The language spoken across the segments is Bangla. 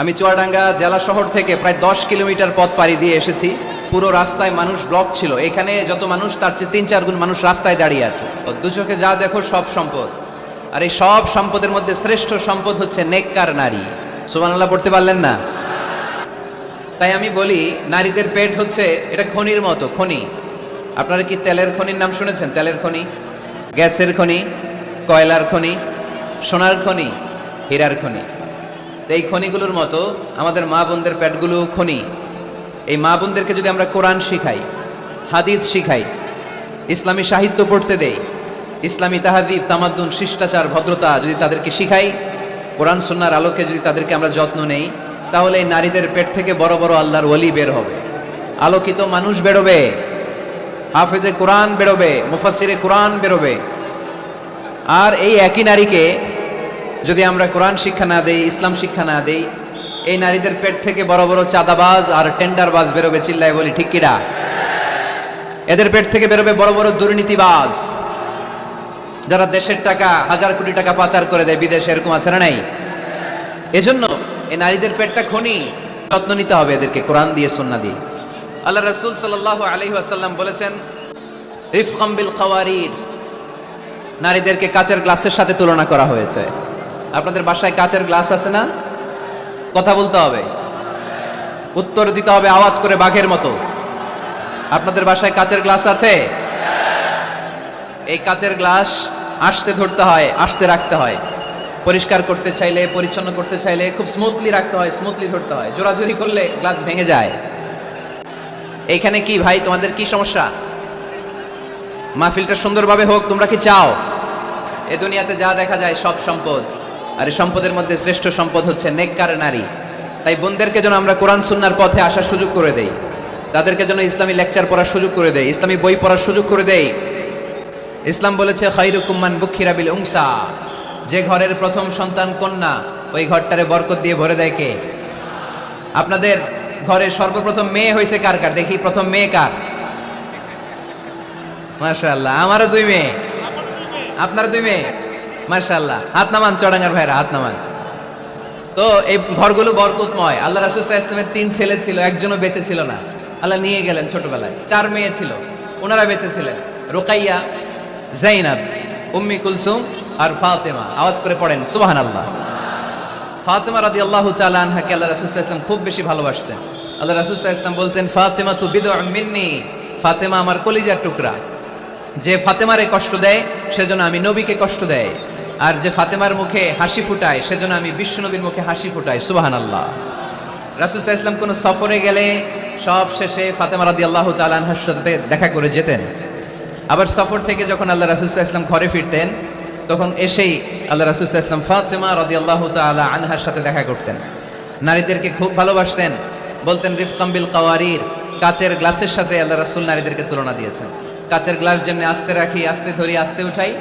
আমি চুয়াডাঙ্গা জেলা শহর থেকে প্রায় 10 কিলোমিটার পথ পাড়ি দিয়ে এসেছি। পুরো রাস্তায় মানুষ ব্লক ছিল। এখানে যত মানুষ তার চেয়ে 3-4 গুণ মানুষ রাস্তায় দাঁড়িয়ে আছে। দু চোখে যা দেখো সব সম্পদ, আর এই সব সম্পদের মধ্যে শ্রেষ্ঠ সম্পদ হচ্ছে নেককার নারী। সুবহানাল্লাহ পড়তে পারলেন না? তাই আমি বলি, নারীদের পেট হচ্ছে এটা খনির মতো। খনি, আপনারা কি তেলের খনির নাম শুনেছেন? তেলের খনি, গ্যাসের খনি, কয়লার খনি, সোনার খনি, হীরার খনি। এই খনিগুলোর মতো আমাদের মা বোনদের পেটগুলো খনি। এই মা বোনদেরকে যদি আমরা কোরআন শিখাই, হাদিস শিখাই, ইসলামী সাহিত্য পড়তে দেই, ইসলামী তাহাদিব, তামাদ্দুন, শিষ্টাচার, ভদ্রতা যদি তাদেরকে শিখাই, কোরআন সুন্নাহর আলোকে যদি তাদেরকে আমরা যত্ন নেই, তাহলে এই নারীদের পেট থেকে বড় বড় আল্লাহর ওলি বের হবে, আলোকিত মানুষ বেরোবে, হাফেজে কোরআন বেরোবে, মুফাসসিরে কোরআন বেরোবে। আর এই একই নারীকে যদি আমরা কোরআন শিক্ষা না দেই, ইসলাম শিক্ষা না দেই, এই নারীদের পেট থেকে বড় বড় চাঁদাবাজ আর টেন্ডারবাজ বেরোবে। চিল্লায় বলি ঠিক কিনা? এদের পেট থেকে বেরোবে বড় বড় দুর্নীতিবাজ, যারা দেশের টাকা, হাজার কোটি টাকা পাচার করে দেয় বিদেশে। এরকম আছে না নাই? এজন্য এই নারীদের পেটটা খনি, যত্ন নিতে হবে এদেরকে কোরআন দিয়ে, সুন্নাহ দিয়ে। আল্লাহ রাসূল সাল্লাল্লাহু আলাইহি ওয়াসাল্লাম বলেছেন, রিফকাম বিল কাওয়ারির, নারীদেরকে কাচের গ্লাসের সাথে তুলনা করা হয়েছে। আপনাদের বাসায় কাচের গ্লাস আছে না? কথা বলতে হবে, উত্তর দিতে হবে আওয়াজ করে বাঘের মতো। আপনাদের বাসায় কাচের গ্লাস আছে? এই কাচের গ্লাস আস্তে ধরতে হয়, আস্তে রাখতে হয়। পরিষ্কার করতে চাইলে, পরিচ্ছন্ন করতে চাইলে খুব স্মুথলি রাখতে হয়, স্মুথলি ধরতে হয়। জোরাজুরি করলে গ্লাস ভেঙে যায়। এইখানে কি ভাই, তোমাদের কি সমস্যা? মাহফিলটা সুন্দরভাবে হোক, তোমরা কি চাও? এ দুনিয়াতে যা দেখা যায় সব সম্পদ, আর এই সম্পদের মধ্যে শ্রেষ্ঠ সম্পদ হচ্ছে নেককার নারী। তাই বোনদেরকে যেন আমরা কোরআন সুন্নাহর পথে আসার সুযোগ করে দেই, তাদেরকে যেন ইসলামী লেকচার পড়ার সুযোগ করে দেই, ইসলামী বই পড়ার সুযোগ করে দেই। ইসলাম বলেছে, খায়রুকুম মান বুখিরা বিল উনসা, যে ঘরের প্রথম সন্তান কন্যা, ওই ঘরটারে বরকত দিয়ে ভরে দেয় কে? আপনাদের ঘরে সর্বপ্রথম মেয়ে হয়েছে কার কার? দেখি প্রথম মেয়ে কার? মাশাআল্লাহ, আমারও 2 মেয়ে, আপনার 2 মেয়ে, মাশাআল্লাহ। হাত নামান চড়াঙ্গার ভাইরা, হাত নামান। তো এই ঘরগুলো বরকতময়। আল্লাহ রাসূল সাল্লাল্লাহু আলাইহি ওয়াসাল্লামের 3 ছেলে ছিল, একজনও বেঁচে ছিল না। আল্লাহ নিয়ে গেলেন ছোটবেলায়। 4 মেয়ে ছিল, ওনারা বেঁচে ছিলেন। রুকাইয়া, যায়েনাব, উম্মি কুলসুম আর ফাতেমা। আওয়াজ করে পড়েন সুবহানাল্লাহ। ফাতেমা রাদিয়াল্লাহু তাআলা আনহাকে আল্লাহ রাসূল সাল্লাল্লাহু আলাইহি ওয়াসাল্লাম খুব বেশি ভালোবাসতেন। আল্লাহ রাসূল সাল্লাল্লাহু আলাইহি ওয়াসাল্লাম বলতেন, ফাতেমা তু বিদউম মিন্নি, ফাতেমা আমার কলিজার টুকরা। যে ফাতেমারে কষ্ট দেয় সেজন্য আমি নবীকে কষ্ট দেয়, আর যে ফাতেমার মুখে হাসি ফুটায় সেজন্য আমি বিশ্বনবীর মুখে হাসি ফুটাই। সুবহানাল্লাহ। রাসূল সাল্লাল্লাহু আলাইহি ওয়াসাল্লাম কোন সফরে গেলে সব শেষে ফাতেমা রাদিয়াল্লাহু তাআলা আনহার সাথে দেখা করে যেতেন। আবার সফর থেকে যখন আল্লাহ রাসূল সাল্লাল্লাহু আলাইহি ওয়াসাল্লাম ঘরে ফিরতেন, তখন এসেই আল্লাহ রাসূল সাল্লাল্লাহু আলাইহি ওয়াসাল্লাম ফাতেমা রাদিয়াল্লাহু তাআলা আনহার সাথে দেখা করতেন। নারীদেরকে খুব ভালোবাসতেন। বলতেন, রিফকাম বিল কাওয়ারির, কাচের গ্লাসের সাথে আল্লাহ রাসূল নারীদেরকে তুলনা দিয়েছেন। কাচের গ্লাস যেমনি আস্তে রাখি, আস্তে ধরি, আস্তে উঠাই,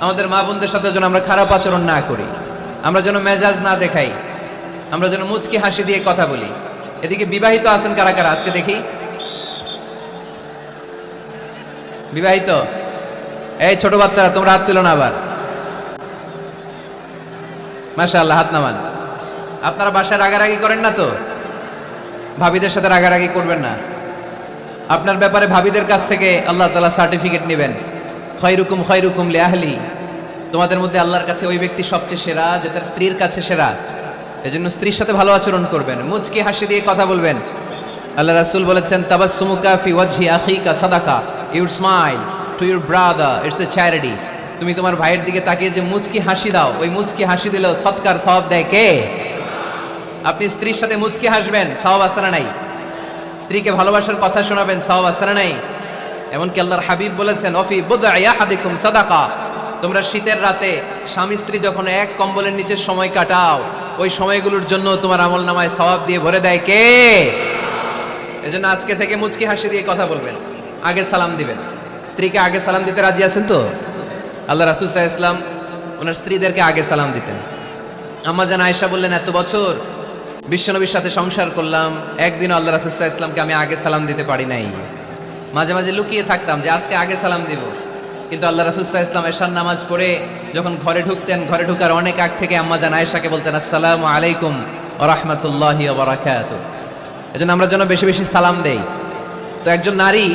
আমাদের মা বোনদের সাথে যেন আমরা খারাপ আচরণ না করি, আমরা যেন মেজাজ না দেখাই, আমরা যেন মুচকি হাসি দিয়ে কথা বলি। এদিকে বিবাহিত আছেন কারা কারা? আজকে দেখি বিবাহিত। এই ছোট বাচ্চারা, তোমরা হাত তুলো না আবার। মাশাআল্লাহ, হাত নামান। আপনারা বাসায় রাগারাগি করেন না তো? ভাবিদের সাথে রাগারাগি করবেন না। আপনার ব্যাপারে ভাবিদের কাছ থেকে আল্লাহ তাআলা সার্টিফিকেট নেবেন, খায়রুকুম খায়রুকুম লিআহলি, তোমাদের মধ্যে আল্লাহর কাছে ওই ব্যক্তি সবচেয়ে সেরা যে তার স্ত্রীর কাছে সেরা। এজন্য স্ত্রীর সাথে ভালো আচরণ করবেন, মুচকি হাসি দিয়ে কথা বলবেন। আল্লাহ রাসূল বলেছেন, তাবাসসুমুকা ফি ওয়াজহি আখিকা সাদাকা, you smile to your brother, it's a charity. তুমি তোমার ভাইয়ের দিকে তাকিয়ে যে মুচকি হাসি দাও, ওই মুচকি হাসি দিলেও সৎকার সওয়াব দেয় কে? আপনি স্ত্রীর সাথে মুচকি হাসবেন, সওয়াব আছে না নাই? স্ত্রীকে ভালোবাসার কথা শোনাবেন, সওয়াব আছে না নাই? এমনকি আল্লাহর হাবিব বলেছেন, অফি বুদআ আহাদিকুম সাদাকা, তোমরা শীতের রাতে স্বামী স্ত্রী যখন এক কম্বলের নিচে সময় কাটাও, ওই সময়গুলোর জন্য তোমার আমলনামায় সওয়াব দিয়ে ভরে দেয় কে? এজন্য আজকে থেকে মুচকি হাসি দিয়ে কথা বলবেন, আগে সালাম দিবেন। স্ত্রীকে আগে সালাম দিতে রাজি আছেন তো? আল্লাহ রাসূল সাল্লাল্লাহু আলাইহি ওয়াসাল্লাম ওনার স্ত্রীদেরকে আগে সালাম দিতেন। আম্মা জান আয়েশা বললেন, এত বছর বিশ্বনবীর সাথে সংসার করলাম, একদিন আল্লাহ রাসূল সাল্লাল্লাহু আলাইহি ওয়াসাল্লামকে আমি আগে সালাম দিতে পারি নাই। মাঝে মাঝে লুকিয়ে থাকতাম যে আজকে আগে সালাম দিব। কিন্তু আল্লাহ রাসূল সাল্লাল্লাহু আলাইহি ওয়াসাল্লাম এশার নামাজ পড়ে যখন ঘরে ঢুকতেন, ঘরে ঢোকার অনেক আগ থেকে আম্মা জান আয়েশাকে বলতেন, আসসালামু আলাইকুম ওয়া রাহমাতুল্লাহি ওয়া বারাকাতুহু। এজন্য আমরা যেন বেশি বেশি সালাম দেই। তো একজন নারী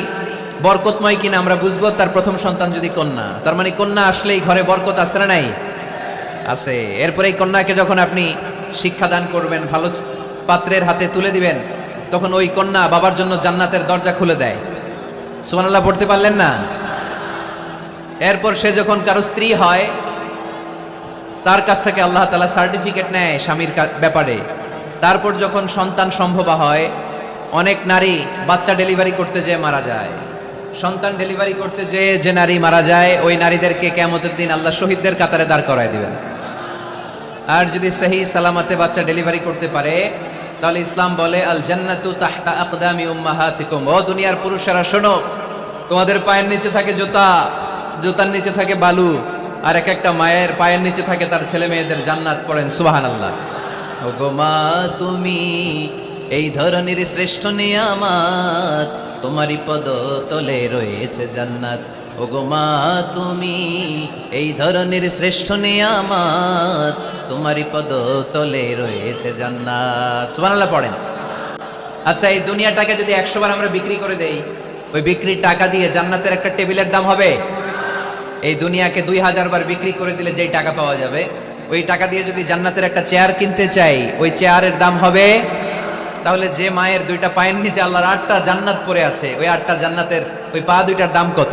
বরকতময় কিনা আমরা বুঝবো তার প্রথম সন্তান যদি কন্যা, তার মানে কন্যা আসলেই ঘরে বরকত আছে না নাই? আছে। এরপরে এই কন্যাকে যখন আপনি শিক্ষাদান করবেন, ভালো পাত্রের হাতে তুলে দিবেন, তখন ওই কন্যা বাবার জন্য জান্নাতের দরজা খুলে দেয়। সুবহানাল্লাহ পড়তে পারলেন না? এরপর সে যখন কারো স্ত্রী হয়, তার কাছ থেকে আল্লাহ তাআলা সার্টিফিকেট নেয় স্বামীর ব্যাপারে। তারপর যখন সন্তান সম্ভবা হয়, অনেক নারী বাচ্চা ডেলিভারি করতে যেয়ে মারা যায়। সন্তান ডেলিভারি করতে যেয়ে যে নারী মারা যায়, ওই নারীদেরকে কিয়ামতের দিন আল্লাহ শহীদদের কাতারে দাঁড় করায় দিবেন। আর যদি সহি সালামতে বাচ্চা ডেলিভারি করতে পারে, তাহলে ইসলাম বলে আল জান্নাতু তাহতা আকদামি উম্মাহাতিকুম। ও দুনিয়ার পুরুষেরা শোনো, তোমাদের পায়ের নিচে থাকে জুতা, জুতার নিচে থাকে বালু, আর এক একটা মায়ের পায়ের নিচে থাকে তার ছেলে মেয়েদের জান্নাত। পড়েন সুবহানাল্লাহ। ও গো মা, তুমি এই ধরনের শ্রেষ্ঠ নিয়ামত, তোমারই পদ তলে রয়েছে জান্নাত। ও গো মা, তুমি এই ধরনের শ্রেষ্ঠ নিয়ামত, তোমারই পদ তলে রয়েছে জান্নাত। সুবহানাল্লাহ পড়েন। আচ্ছা, এই দুনিয়াটাকে যদি 100 বার আমরা বিক্রি করে দেই, ওই বিক্রির টাকা দিয়ে জান্নাতের একটা টেবিলের দাম হবে? এই দুনিয়াকে 2000 বার বিক্রি করে দিলে যেই টাকা পাওয়া যাবে, ওই টাকা দিয়ে যদি জান্নাতের একটা চেয়ার কিনতে চাই, ওই চেয়ারের দাম হবে? তাহলে যে মায়ের 2টা পায়ের নিচে আল্লাহর 8টা জান্নাত পড়ে আছে, ওই 8টা জান্নাতের ওই পা 2টার দাম কত?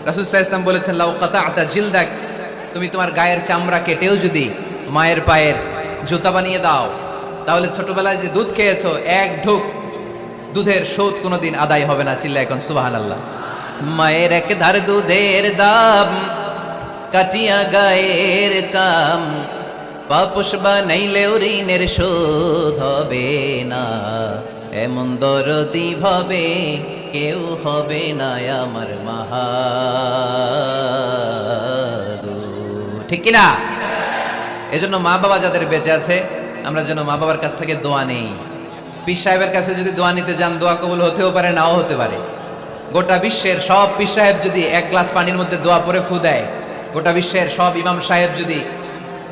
রাসূল সাল্লাল্লাহু আলাইহি ওয়াসাল্লাম বলেছেন, লাউ কাতা'তা জিলদাক, তুমি তোমার গায়ের চামড়া কেটেও যদি মায়ের পায়ের জুতা বানিয়ে দাও, তাহলে ছোটবেলায় যে দুধ খেয়েছো, এক ঢোক দুধের শোধ কোনোদিন আদায় হবে না। চিল্লায় এখন সুবহানাল্লাহ। মায়ের এক ধার দুধের দাম, কাটিয়া গায়ের চাম, পাপোশ বানাইলেও ঋণের শোধ হবে না। এমন দরদি ভাবে কেউ হবে না আমার মাহাদু। ঠিক কিনা? এজন্য মা বাবা যাদের বেঁচে আছে, আমরা যেন মা বাবার কাছ থেকে দোয়া নেই। পীর সাহেবের কাছে যদি দোয়া নিতে যান, দোয়া কবুল হতেও পারে, নাও হতে পারে। গোটা বিশ্বের সব পীর সাহেব যদি এক গ্লাস পানির মধ্যে দোয়া পরে ফু দেয়, গোটা বিশ্বের সব ইমাম সাহেব যদি,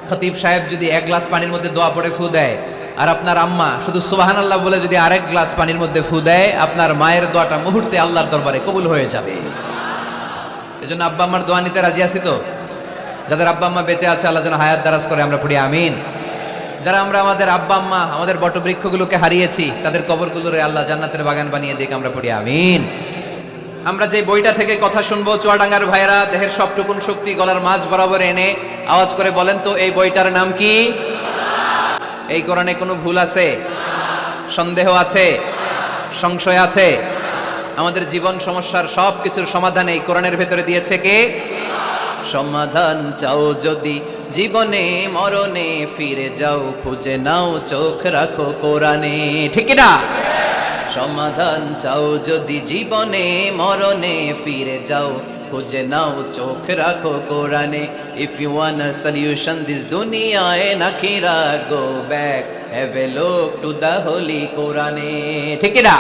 খতিব সাহেব যদি এক গ্লাস পানির মধ্যে দোয়া পরে ফু দেয়, আর আপনার আম্মা শুধু সুবহানাল্লাহ বলে যদি আরেক গ্লাস পানির মধ্যে ফু দেয়, আপনার মায়ের দোয়াটা মুহূর্তে আল্লাহর দরবারে কবুল হয়ে যাবে। এজন্য আব্বা আম্মার দোয়া নিতে রাজি আছি তো? যাদের আব্বা আম্মা বেঁচে আছে, আল্লাহ যেন হায়াত দারাজ করে, আমরা পড়ি আমিন। যারা আমরা আমাদের আব্বা আম্মা, আমাদের বটবৃক্ষগুলোকে হারিয়েছি, তাদের কবরগুলোরে আল্লাহ জান্নাতের বাগান বানিয়ে দিক, আমরা পড়ি আমিন। আমরা যে বইটা থেকে কথা শুনবো, চুয়াডাঙ্গার ভাইরা দেহের সবটুকুন শক্তি গলার মাঝ বরাবর এনে আওয়াজ করে বলেন তো, এই বইটার নাম কি? এই কোরআনে কোনো ভুল আছে? সন্দেহ আছে? সংশয় আছে? আমাদের জীবন সমস্যার সব কিছুর সমাধান এই কোরআনের ভেতরে দিয়েছে কে? সমাধান চাও যদি জীবনে মরণে, ফিরে যাও খুঁজে নাও, চোখ রাখো কোরআনে। ঠিক না? সমাধান চাও যদি জীবনে মরণে, ফিরে যাও খুঁজে নাও, চোখ রাখো কোরআনে। If you want a solution this দুনিয়ায় নাকিরা, go back, have a look to the holy কোরআনে। ঠিক না?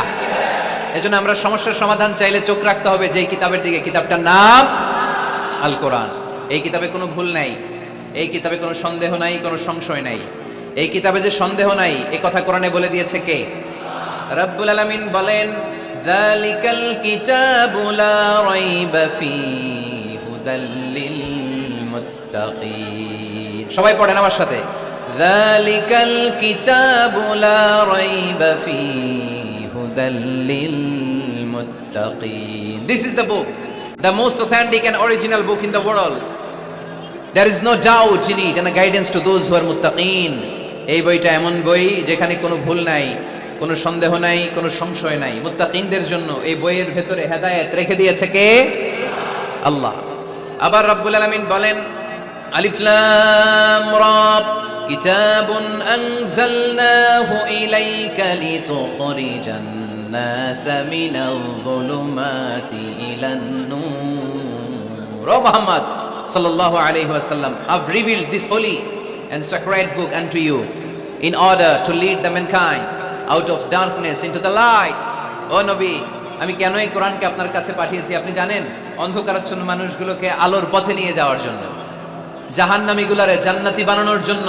এজন্য আমরা সমস্যার সমাধান চাইলে চোখ রাখতে হবে যেই কিতাবের দিকে, কিতাবটার নাম আল কোরআন। এই কিতাবে কোনো ভুল নাই, এই কিতাবে কোনো সন্দেহ নাই, কোনো সংশয় নাই। এই কিতাবে যে সন্দেহ নাই, এই কথা কোরআনে বলে দিয়েছে কে? রব্বুল আলামিন বলেন, যালিকাল কিতাবু লা রাইবা ফীহি হুদাল লিল মুত্তাকিন। সবাই পড়েন আমার সাথে, যালিকাল কিতাবু লা রাইবা ফীহি হুদাল লিল মুত্তাকিন। This is the book, the most authentic and original book in the world. There is no doubt in it and a guidance to those who are muttaqin. এই বইটা এমন বই যেখানে কোনো ভুল নাই, কোনো সন্দেহ নাই, কোনো সংশয় নাই। মুত্তাকিনদের জন্য এই বইয়ের ভেতরে হেদায়েত রেখে দিয়েছে কে? আল্লাহ। আবার রব্বুল আলামিন বলেন, আলিফ লাম রা, কিতাবুন আনজালনাহু ইলাইকা লিতুখরিজান নাসা মিনাল যুলুমাতি ইলান নূর। ও Muhammad sallallahu alayhi wa sallam, I've revealed this holy and sacred book unto you in order to lead the mankind out of darkness into the light. ও নবী, আমি কেন এই কোরআনকে আপনার কাছে পাঠিয়েছি আপনি জানেন? অন্ধকারাচ্ছন্ন মানুষগুলোকে আলোর পথে নিয়ে যাওয়ার জন্য, জাহান্নামীগুলারে জান্নাতি বানানোর জন্য,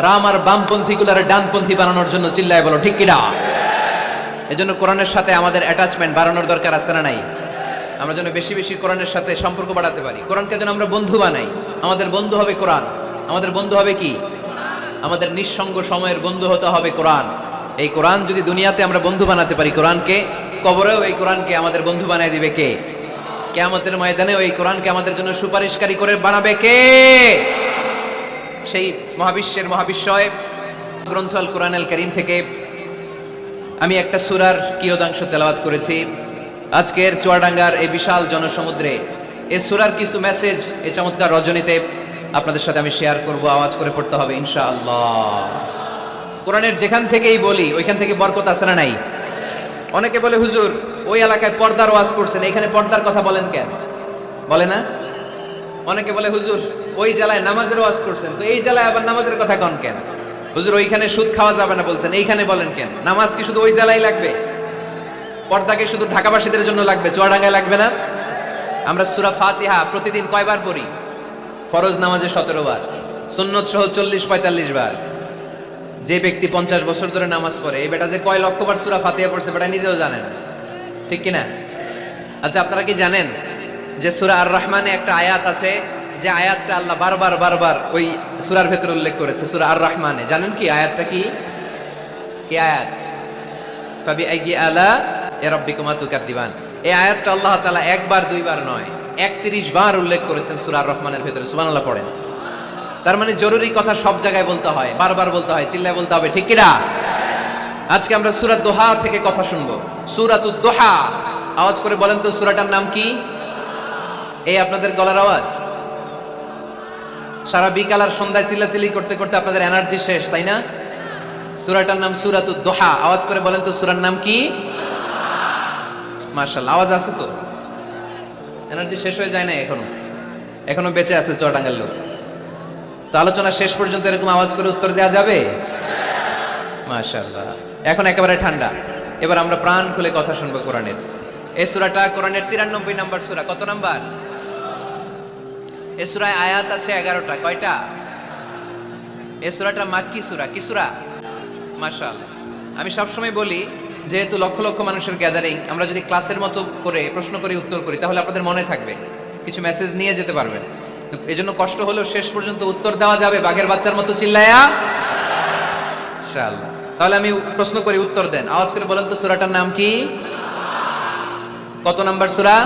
রাম আর বামপন্থী গুলার ডানপন্থী বানানোর জন্য চিল্লায় বলো ঠিক কিনা? এজন্য কোরআনের সাথে আমাদের অ্যাটাচমেন্ট বাড়ানোর দরকার আছে না নাই? আমরা যেন বেশি বেশি কোরআনের সাথে সম্পর্ক বাড়াতে পারি, কোরআনকে যেন আমরা বন্ধু বানাই। আমাদের বন্ধু হবে কোরআন। আমাদের বন্ধু হবে কি? আমাদের নিঃসঙ্গ সময়ের বন্ধু হতে হবে কোরআন। এই কোরআন যদি দুনিয়াতে আমরা বন্ধু বানাতে পারি কোরআনকে, কবরেও এই কোরআনকে আমাদের বন্ধু বানায় দিবে কে? কিয়ামতের ময়দানেও এই কোরআনকে আমাদের জন্য সুপারিশকারী করে বানাবে কে? সেই মহাবিশ্বের মহাবিশ্বয় গ্রন্থ আল কোরআন আল কারীম থেকে আমি একটা সূরার কিয়দাংশ তেলাওয়াত করেছি আজকের চুয়াডাঙ্গার এই বিশাল জনসমুদ্রে। এই সূরার কিছু মেসেজ এই চমৎকার রজনীতে আপনাদের সাথে আমি শেয়ার করব। আওয়াজ করে পড়তে হবে ইনশাআল্লাহ। কোরআনের যেখান থেকেই বলি ওইখান থেকে বরকত আছে না নাই? অনেকে বলে হুজুর ওই এলাকায় পর্দার ওয়াজ করছেন, এখানে পর্দার কথা বলেন কেন? বলে না? অনেকে বলে হুজুর ওই জেলায় নামাজের ওয়াজ করছেন, তো এই জেলায় আবার নামাজের কথা কন কেন? হুজুর ওইখানে সুদ খাওয়া যাবে না বলছেন, এইখানে বলেন কেন? নামাজ কি শুধু ওই জেলায় লাগবে? পর্দাকে শুধু ঢাকাবাসীদের জন্য লাগবে, চুয়াডাঙ্গায় লাগবে না? আমরা সূরা ফাতিহা প্রতিদিন কয়বার পড়ি? ফরজ নামাজে 17 বার, সুন্নত সহ 40-45 বার। যে ব্যক্তি 50 বছর ধরে নামাজ পড়ে, এই বেটা যে কয় লক্ষ বার সূরা ফাতিহা পড়ছে বেটা নিজেও জানে না, ঠিক কিনা? আচ্ছা, আপনারা কি জানেন যে সূরা আর রহমানে একটা আয়াত আছে, যে আয়াতটা আল্লাহ বারবার বারবার ওই সূরার ভেতরে উল্লেখ করেছে, সূরা আর রহমানে? জানেন কি আয়াতটা কি? কি আয়াত? ফাবিআইয়ি আলা রাব্বিকুমা তুকাদ্দিবান। এই আয়াতটা আল্লাহ তাআলা একবার দুইবার নয় 31 বার উল্লেখ করেছেন সূরা আর রহমানের ভেতরে। সুবহানাল্লাহ পড়েন। তার মানে জরুরি কথা সব জায়গায় বলতে হয়, বারবার বলতে হয়, চিল্লায় বলতে হবে, ঠিক কিনা? আজকে আমরা সূরা দোহা থেকে কথা শুনবো। সূরাতুদ দোহা, আওয়াজ করে বলেন তো সূরাটার নাম কি? এই আপনাদের গলার আওয়াজ। সারা বিকাল আর সন্ধ্যায় চিল্লাচিল্লি করতে করতে আপনাদের এনার্জি শেষ, তাই না? সূরাটার নাম সূরাতুদ দোহা। আওয়াজ করে বলেন তো সূরার নাম কি? মাশাআল্লাহ, আওয়াজ আছে তো? এনার্জি শেষ হয়ে যায় না এখনো বেঁচে আছে চুয়াডাঙ্গার লোক। তো আলোচনা শেষ পর্যন্ত এরকম আওয়াজ করে উত্তর দেওয়া যাবে? মাশাআল্লাহ। এখন একেবারে ঠান্ডা। এবার আমরা প্রাণ খুলে কথা শুনবো কোরআনের। এই সূরাটা কোরআনের 93 নাম্বার সূরা। কত নাম্বার? এই সূরায় আয়াত আছে 11টা। কয়টা? এই সূরাটা মাক্কি সূরা। কি সূরা? মাশাআল্লাহ। আমি সবসময় বলি, যেহেতু লক্ষ লক্ষ মানুষের গ্যাদারিং, আমরা যদি ক্লাসের মতো করে প্রশ্ন করি উত্তর করি তাহলে আপনাদের মনে থাকবে, কিছু মেসেজ নিয়ে যেতে পারবেন। এই জন্য কষ্ট হলেও শেষ পর্যন্ত উত্তর দেওয়া যাবে বাঘের বাচ্চার মতো চিল্লায়া ইনশাআল্লাহ। তাহলে আমি প্রশ্ন করি, উত্তর দেন। আওয়াজ করে বলেন তো সূরাটার নাম কি? কত নাম্বার সূরা?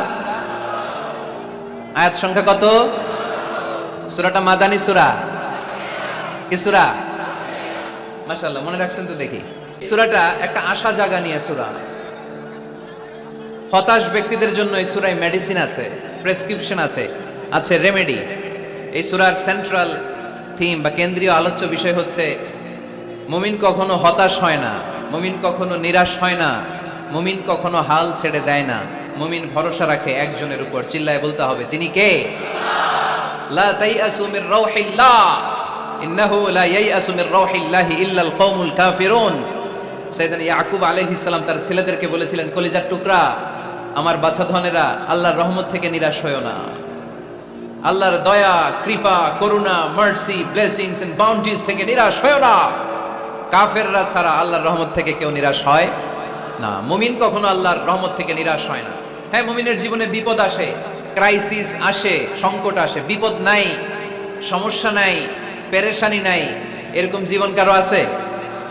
আয়াত সংখ্যা কত? সূরাটা মাদানী সূরা। কি সূরা? মাশাআল্লাহ, মনে রাখছেন তো দেখি। সূরাটা একটা আশা জাগা নিয়ে সূরা। হতাশ ব্যক্তিদের জন্য এই সূরায় মেডিসিন আছে, প্রেসক্রিপশন আছে, আছে রেমেডি। এই সূরার সেন্ট্রাল থিম বা কেন্দ্রীয় আলোচ্য বিষয় হচ্ছে মুমিন কখনো হতাশ হয় না, মুমিন কখনো নিরাশ হয় না, মুমিন কখনো হাল ছেড়ে দেয় না, মুমিন ভরসা রাখে একজনের উপর। চিল্লায় বলতে হবে, তিনি কে? লা তাইয়াসু মির রাউহিল্লাহ ইন্নাহু লা ইয়াইয়াসু মির রাউহিল্লাহি ইল্লাল কওমুল কাফিরুন। সাইয়েদনা ইয়াকুব আলাইহিস সালাম তার ছেলেদেরকে বলেছিলেন, কলিজার টুকরা, আমার বাছাধনেরা, আল্লাহর রহমত থেকে নিরাশ হয়ো না। আল্লাহর দয়া, কৃপা, করুণা, মার্সি, ব্লেসিংস এন্ড বাউন্টিজ থেকে নিরাশ হয়ো না। কাফেররা ছাড়া আল্লাহর রহমত থেকে কেউ নিরাশ হয় না। মুমিন কখনো আল্লাহর রহমত থেকে নিরাশ হয় না। হ্যাঁ, মুমিনের জীবনে বিপদ আসে, ক্রাইসিস আসে, সংকট আসে। বিপদ নাই, সমস্যা নাই, পেরেশানি নাই, এরকম জীবন কারো আছে?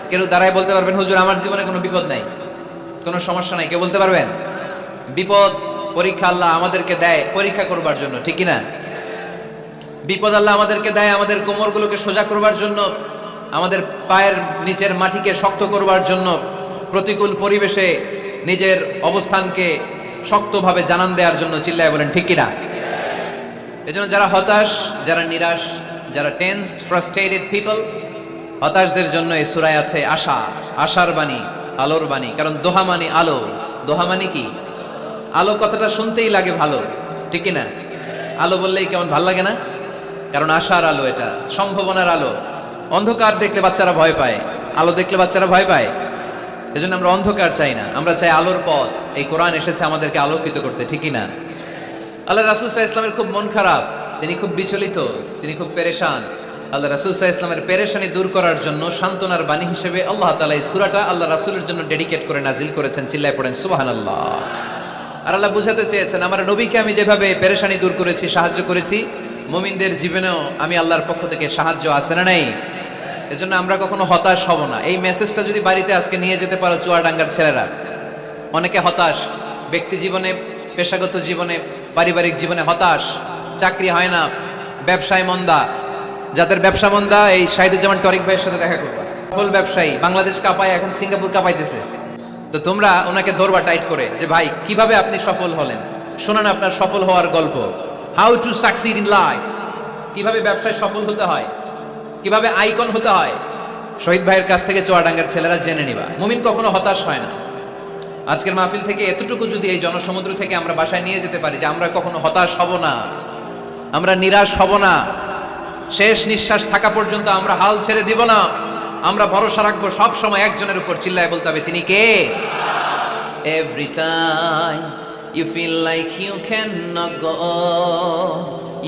কেউ দাঁড়ায় বলতে পারবেন হুজুর আমার জীবনে কোনো বিপদ নাই, কোনো সমস্যা নাই? কেউ বলতে পারবেন? বিপদ, পরীক্ষা আল্লাহ আমাদেরকে দেয় পরীক্ষা করবার জন্য, ঠিক কিনা? বিপদ আল্লাহ আমাদেরকে দেয় আমাদের কোমরগুলোকে সোজা করবার জন্য, আমাদের পায়ের নিচের মাটিকে শক্ত করবার জন্য, প্রতিকূল পরিবেশে নিজের অবস্থানকে শক্তভাবে জানান দেওয়ার জন্য। চিল্লায় বলেন ঠিক কিনা? এজন্য যারা হতাশ, যারা নিরাশ, যারা টেন্সড, ফ্রাস্ট্রেটেড পিপল, হতাশদের জন্য এই সূরায় আছে আশা, আশার বাণী, আলোর বাণী। কারণ দোহা মানে আলো। দোহা মানে কি? আলো কথাটা শুনতেই লাগে ভালো, ঠিক কিনা? আলো বললেই কেমন ভাল লাগে না? কারণ আশার আলো, এটা সম্ভাবনার আলো। অন্ধকার দেখলে বাচ্চারা ভয় পায়, আলো দেখলে বাচ্চারা ভয় পায়। এজন্য আমরা অন্ধকার চাই না, আমরা চাই আলোর পথ। এই কোরআন এসেছে আমাদেরকে আলোকিত করতে, ঠিকই না? আল্লাহ রাসূল সাল্লাল্লাহু আলাইহি ওয়াসাল্লামের খুব মন খারাপ, তিনি খুব বিচলিত, তিনি খুব পেরেশান। আল্লাহ রাসূল সাল্লাল্লাহু আলাইহি ওয়াসাল্লামের পেরেশানি দূর করার জন্য সান্ত্বনার বাণী হিসেবে আল্লাহ তাআলা এই সূরাটা আল্লাহ রাসূলের জন্য ডেডিকেট করে নাজিল করেছেন। চিল্লায় পড়েন সুবহানাল্লাহ। আর আল্লাহ বুঝাতে চেয়েছেন, আমার নবীকে আমি যেভাবে পেরেশানি দূর করেছি, সাহায্য করেছি, মুমিনদের জীবনেও আমি আল্লাহর পক্ষ থেকে সাহায্য আছে না নাই? এজন্য আমরা কখনো হতাশ হব না। এই মেসেজটা যদি বাড়িতে আজকে নিয়ে যেতে পারো চুয়াডাঙ্গার ছেলেরা, অনেকে হতাশ, ব্যক্তি জীবনে, পেশাগত জীবনে, পারিবারিক জীবনে হতাশ, চাকরি হয় না, ব্যবসায় মন্দা। যাদের ব্যবসা মন্দা, এই শাহিদুজ্জামান টরিক ভাইয়ের সাথে দেখা করবা। সফল ব্যবসায়ী, বাংলাদেশ কাঁপায়, এখন সিঙ্গাপুর কাঁপাইতেছে। তো তোমরা ওনাকে ধরবা টাইট করে, যে ভাই কিভাবে আপনি সফল হলেন, শোনান আপনার সফল হওয়ার গল্প। How to succeed in life, কিভাবে ব্যবসায় সফল হতে হয়, কিভাবে আইকন হতে হয়, শহীদ ভাইয়ের কাছ থেকে চুয়াডাঙ্গার ছেলেরা জেনে নিবা। মুমিন কখনো হতাশ হয় না। আজকের মাহফিল থেকে এতটুকু যদি এই জনসমুদ্র থেকে আমরা বাসায় নিয়ে যেতে পারি, যে আমরা কখনো হতাশ হব না, আমরা নিরাশ হব না, শেষ নিঃশ্বাস থাকা পর্যন্ত আমরা হাল ছেড়ে দিব না, আমরা ভরসা রাখবো সব সময় একজনের উপর। চিল্লায় বলতে হবে, তিনি কে? Every time you feel like you cannot go,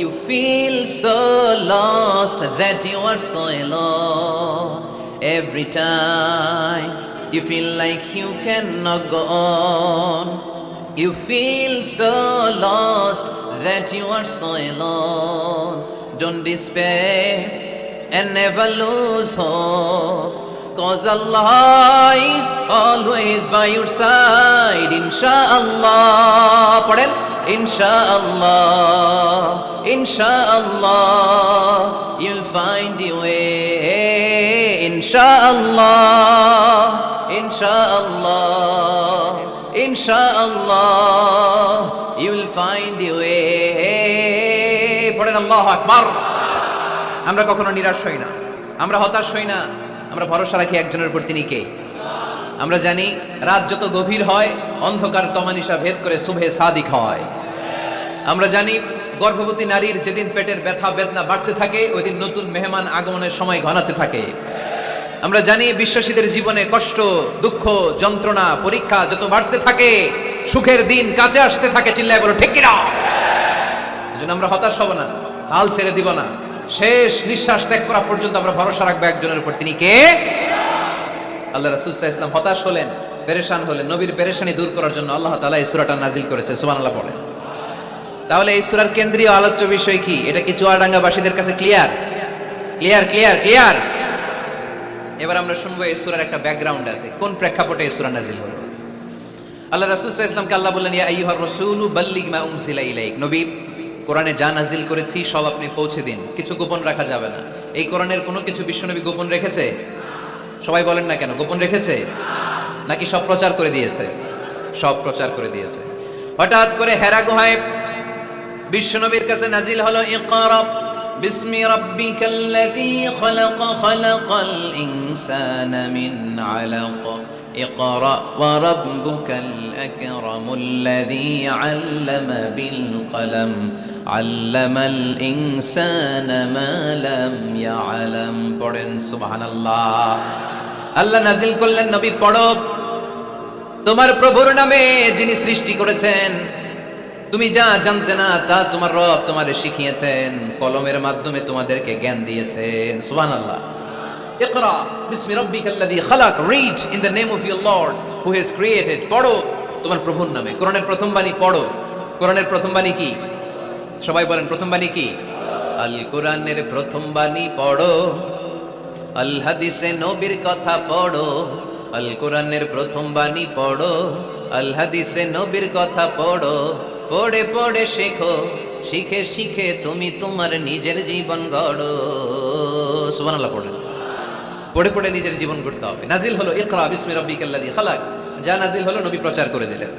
you feel so lost that you are so alone. Every time you feel like you cannot go on, you feel so lost that you are so alone. Don't despair and never lose hope, 'cause Allah is always by your side. Inshallah, পড়েন, Inshallah, Inshallah, you'll find your way. Inshallah, Inshallah, Inshallah, you'll find your way. পড়েন আল্লাহু আকবার। আমরা কখনো নিরাশ হই না, আমরা হতাশ হই না, আমরা ভরসা রাখি একজনের উপর, তিনি কে? আমরা জানি রাত যত গভীর হয়, অন্ধকার তমানিসা ভেদ করে সুবহে সাদিক হয়। আমরা জানি গর্ভবতী নারীর যেদিন পেটের ব্যথা বেদনা বাড়তে থাকে, ওই দিন নতুন মেহমান আগমনের সময় ঘনাতে থাকে। আমরা জানি বিশ্বাসীদের জীবনে কষ্ট, দুঃখ, যন্ত্রণা, পরীক্ষা যত বাড়তে থাকে, সুখের দিন কাছে আসতে থাকে। চিল্লায় বলো ঠিক কিনা? এজন্য আমরা হতাশ হব না, হাল ছেড়ে দিব না, শেষ নিঃশ্বাস ত্যাগ করা পর্যন্ত আমরা ভরসা রাখবো একজনের উপর, তিনি কে? আল্লাহ রাসূল সাল্লাল্লাহু আলাইহি ওয়াসাল্লাম হতাশ হলেন, পেরেশান হলেন, নবীর পেরেশানি দূর করার জন্য আল্লাহ তাআলা এই সূরাটা নাজিল করেছে। সুবহানাল্লাহ পড়েন। তাহলে এই সূরার কেন্দ্রীয় আলোচ্য বিষয় কি? এটা কি চুয়াডাঙ্গাবাসীদের কাছে ক্লিয়ার? Clear, clear, clear. এবার আমরা শুনবো এই সূরার একটা ব্যাকগ্রাউন্ড আছে, কোন প্রেক্ষাপটে এই সূরা নাজিল হলো। আল্লাহ রাসূল সাল্লাল্লাহু আলাইহি ওয়াসাল্লামকে আল্লাহ বললেন, ইয়া আইয়ুহার রাসূলু বাল্লিগ মা উনজিলা ইলাইক। নবী, কোরআনে যা নাজিল করেছি সব আপনি পৌঁছে দিন, কিছু গোপন রাখা যাবে না। এই কোরআনের কোনো কিছু বিশ্বনবী গোপন রেখেছে? সবাই বলেন না কেন, গোপন রেখেছে নাকি সব প্রচার করে দিয়েছে? সব প্রচার করে দিয়েছে। হঠাৎ করে হেরা গুহায় বিশ্বনবীর কাছে নাজিল হলো, ইকরা বিসমি রাব্বিকাল্লাযী খালাক, খালাকাল ইনসানা মিন আলাক, ইকরা ওয়া রাব্বুকাল আকরামুল্লাযী আল্লামা বিল কলম, আল্লামাল ইনসানা মা লাম ইয়ালাম। পড়েন সুবহানাল্লাহ। আল্লাহ নাজিল করলেন, নবী পড়ো, তোমার প্রভুর নামে যিনি সৃষ্টি করেছেন, তুমি যা জানতে না তা তোমার রব তোমারে শিখিয়েছেন, কলমের মাধ্যমে তোমাদেরকে জ্ঞান দিয়েছেন। সুবহানাল্লাহ। ইকরা বিসমি রাব্বিকাল্লাযী খালাক, read in the name of your lord who has created. পড়ো তোমার প্রভুর নামে। কোরআনের প্রথম বাণী পড়ো। কোরআনের প্রথম বাণী কি? সবাই বলেন, প্রথম বাণী কি? আল কোরআনের প্রথম বাণী পড়ো, আল হাদিসে নবীর কথা পড়ো। আল কোরআনের প্রথম বাণী পড়ো, আল হাদিসে নবীর কথা পড়ো। পড়ে পড়ে শেখো, শিখে শিখে তুমি তোমার নিজের জীবন গড়ো। সুবহানাল্লাহ পড়েন। পড়ে পড়ে নিজের জীবন গড়তে হবে। নাজিল হলো ইকরা বিসমি রাব্বিকাল্লাযী খালাক, যা নাজিল হলো নবী প্রচার করে দিলেন।